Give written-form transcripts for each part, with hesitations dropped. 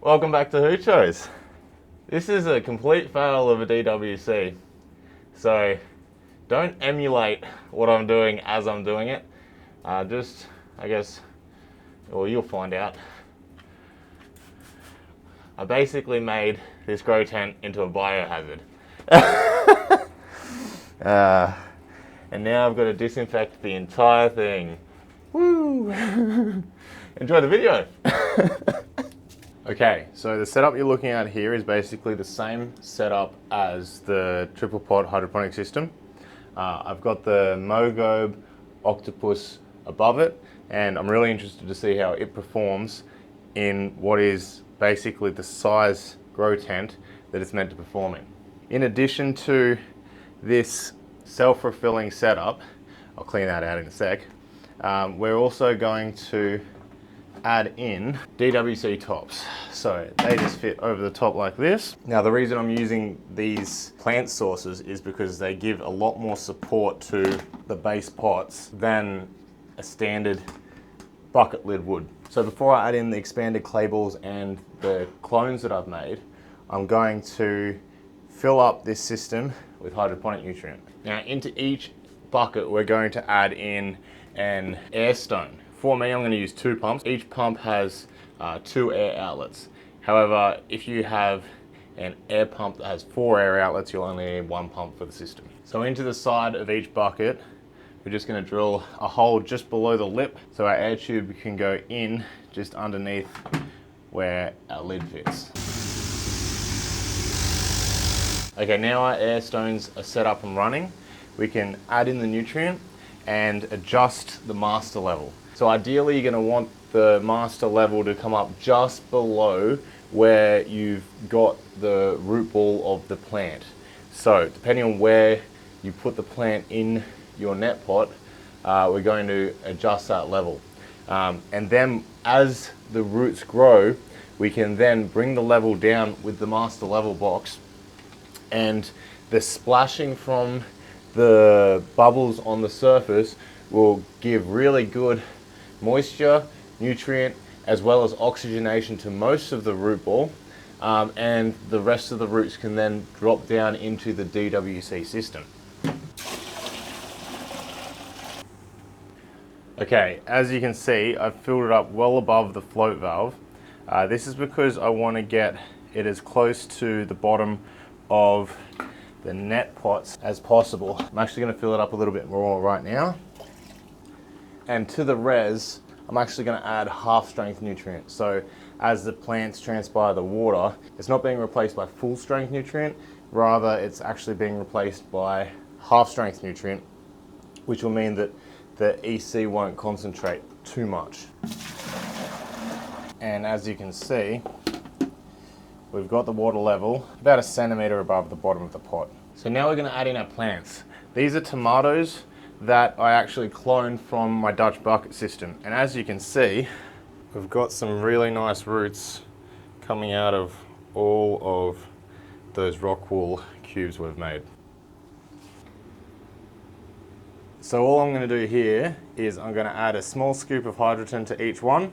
Welcome back to Hoochos. This is a complete fail of a DWC, so don't emulate what I'm doing as I'm doing it. I guess, well, you'll find out. I basically made this grow tent into a biohazard. And now I've got to disinfect the entire thing. Woo! Enjoy the video. Okay, so the setup you're looking at here is basically the same setup as the triple pot hydroponic system. I've got the Mogobe Octopus above it, and I'm really interested to see how it performs in what is basically the size grow tent that it's meant to perform in. In addition to this self-fulfilling setup, I'll clean that out in a sec, we're also going to add in DWC tops. So they just fit over the top like this. Now the reason I'm using these plant sources is because they give a lot more support to the base pots than a standard bucket lid would. So before I add in the expanded clay balls and the clones that I've made, I'm going to fill up this system with hydroponic nutrient. Now into each bucket we're going to add in an air stone. For me, I'm going to use 2 pumps. Each pump has 2 air outlets. However, if you have an air pump that has 4 air outlets, you'll only need 1 pump for the system. So into the side of each bucket, we're just going to drill a hole just below the lip so our air tube can go in just underneath where our lid fits. Okay, now our air stones are set up and running. We can add in the nutrient and adjust the master level. So ideally you're going to want the master level to come up just below where you've got the root ball of the plant. So depending on where you put the plant in your net pot, we're going to adjust that level. And then as the roots grow, we can then bring the level down with the master level box, and the splashing from the bubbles on the surface will give really good moisture, nutrient, as well as oxygenation to most of the root ball, and the rest of the roots can then drop down into the DWC system. Okay, as you can see, I've filled it up well above the float valve. This is because I want to get it as close to the bottom of the net pots as possible. I'm actually going to fill it up a little bit more right now. And to the res, I'm actually going to add half strength nutrient. So as the plants transpire the water, it's not being replaced by full strength nutrient, rather it's actually being replaced by half strength nutrient, which will mean that the EC won't concentrate too much. And as you can see, we've got the water level about 1 centimeter above the bottom of the pot. So now we're going to add in our plants. These are tomatoes that I actually cloned from my Dutch bucket system. And as you can see, we've got some really nice roots coming out of all of those rock wool cubes we've made. So all I'm going to do here is I'm going to add a small scoop of hydrogen to each one,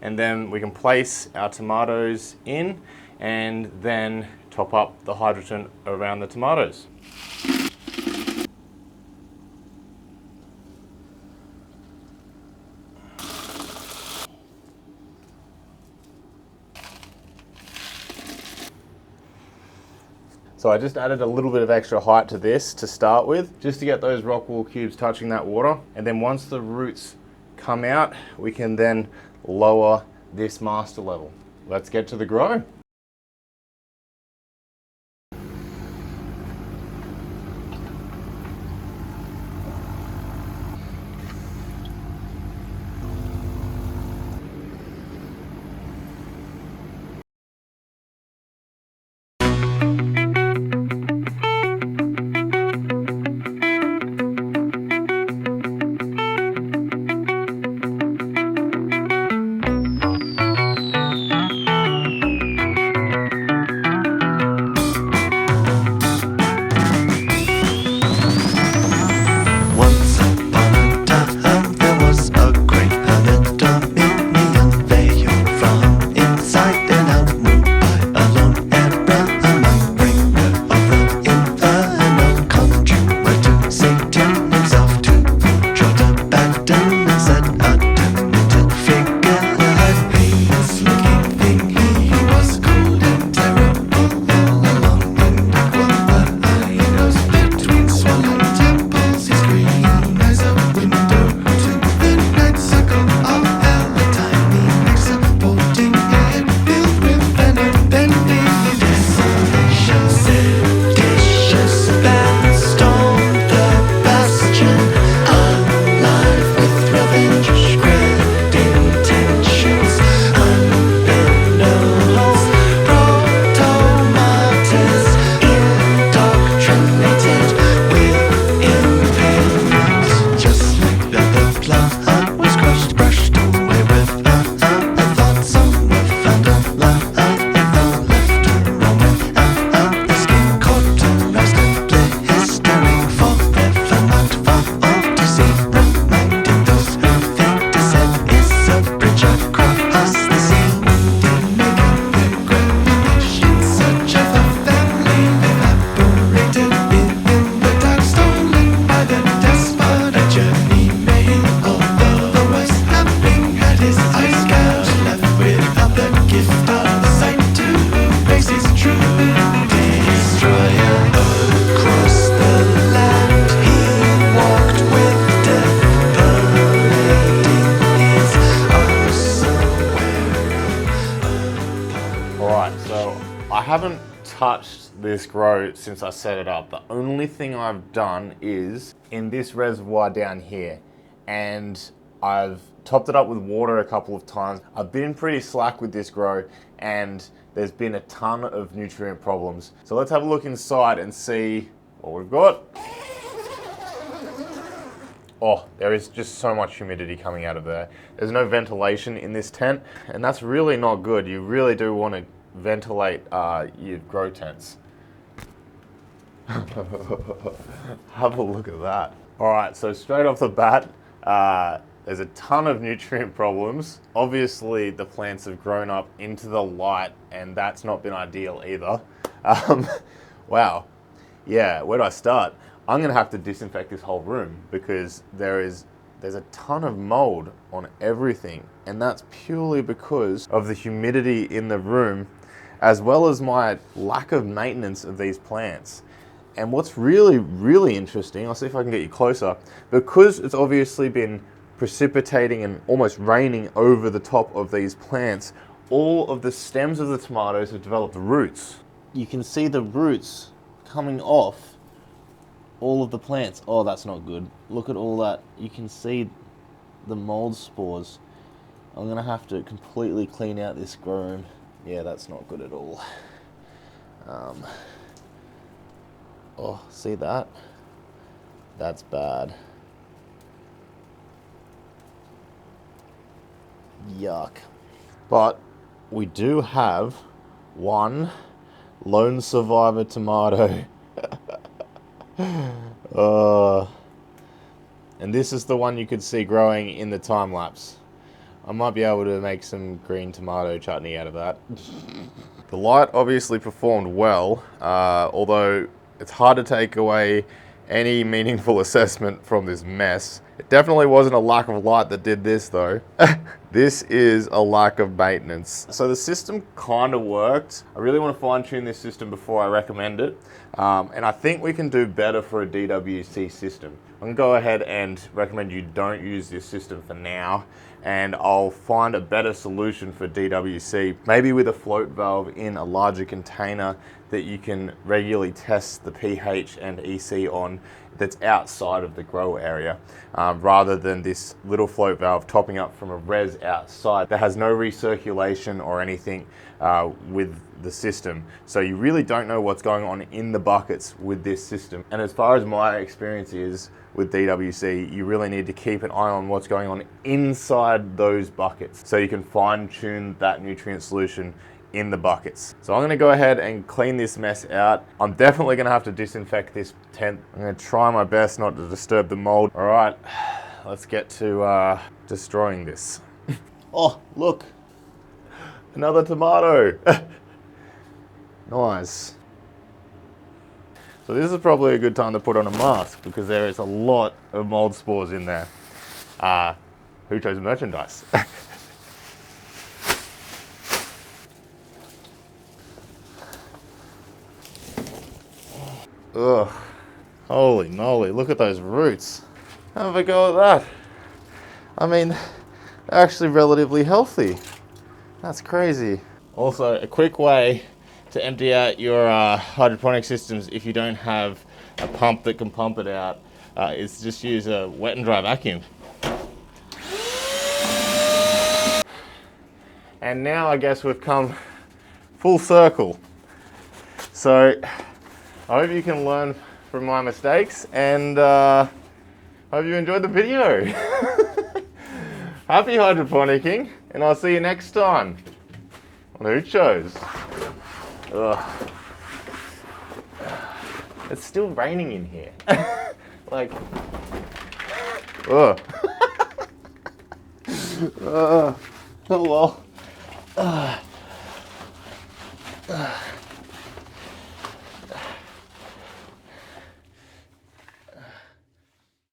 and then we can place our tomatoes in and then top up the hydrogen around the tomatoes. So I just added a little bit of extra height to this to start with, just to get those rock wool cubes touching that water. And then once the roots come out, we can then lower this master level. Let's get to the grow. said a demented figurehead. Heinous-looking thing he was, cold and terrible all along. In wake what the hyenos between swollen temples. His green eyes a window to the night circle of hell. A tiny neck supporting head filled with venom, bending in desolation. Seditious band stormed the bastion, alive with revenge, great intentions, unbeknownst proto-martyrs, indoctrinated with impalement. Just like that, the flood was crushed, brushed away with a thought. Somewhere found alive, left to roam with the skin cauterized and blistering, forever not far off to see. Reminding those who think descent is a bridge across the sea. Making peregrinations, search of a family evaporated in the dark, stolen by the despot. A journey made, although the worst having had his eyes gouged, left without the gift of sight to face his true destroyer. Across the land he walked with death parading his arms aware. Alright, so I haven't touched this grow since I set it up. The only thing I've done is in this reservoir down here, and I've topped it up with water a couple of times. I've been pretty slack with this grow, and there's been a ton of nutrient problems. So let's have a look inside and see what we've got. Oh, there is just so much humidity coming out of there. There's no ventilation in this tent, and that's really not good. You really do want to ventilate your grow tents. Have a look at that. All right, so straight off the bat, there's a ton of nutrient problems. Obviously, the plants have grown up into the light, and that's not been ideal either. Wow. Yeah, where do I start? I'm gonna have to disinfect this whole room because there's a ton of mold on everything, and that's purely because of the humidity in the room, as well as my lack of maintenance of these plants. And what's really, really interesting, I'll see if I can get you closer, because it's obviously been precipitating and almost raining over the top of these plants, all of the stems of the tomatoes have developed roots. You can see the roots coming off all of the plants. Oh, that's not good. Look at all that. You can see the mold spores. I'm gonna have to completely clean out this grow room. Yeah, that's not good at all. Oh, see that? That's bad. Yuck. But we do have one lone survivor tomato. And this is the one you could see growing in the time-lapse. I might be able to make some green tomato chutney out of that. The light obviously performed well, although it's hard to take away any meaningful assessment from this mess. It definitely wasn't a lack of light that did this though. This is a lack of maintenance. So the system kind of worked. I really want to fine tune this system before I recommend it. And I think we can do better for a DWC system. I'm gonna go ahead and recommend you don't use this system for now, and I'll find a better solution for DWC, maybe with a float valve in a larger container that you can regularly test the pH and EC on, that's outside of the grow area, rather than this little float valve topping up from a res outside that has no recirculation or anything with the system. So you really don't know what's going on in the buckets with this system. And as far as my experience is with DWC, you really need to keep an eye on what's going on inside those buckets so you can fine tune that nutrient solution in the buckets. So I'm gonna go ahead and clean this mess out. I'm definitely gonna have to disinfect this tent. I'm gonna try my best not to disturb the mold. All right, let's get to destroying this. Oh, look, another tomato. Nice. So this is probably a good time to put on a mask because there is a lot of mold spores in there. Hoocho's merchandise. Ugh, holy moly, look at those roots. Have a go at that. I mean, they're actually relatively healthy. That's crazy. Also, a quick way to empty out your hydroponic systems if you don't have a pump that can pump it out is just use a wet and dry vacuum. And now I guess we've come full circle. So I hope you can learn from my mistakes, and hope you enjoyed the video. Happy hydroponicking, and I'll see you next time on Hoochos. Ugh. It's still raining in here. Like, ugh. Oh well.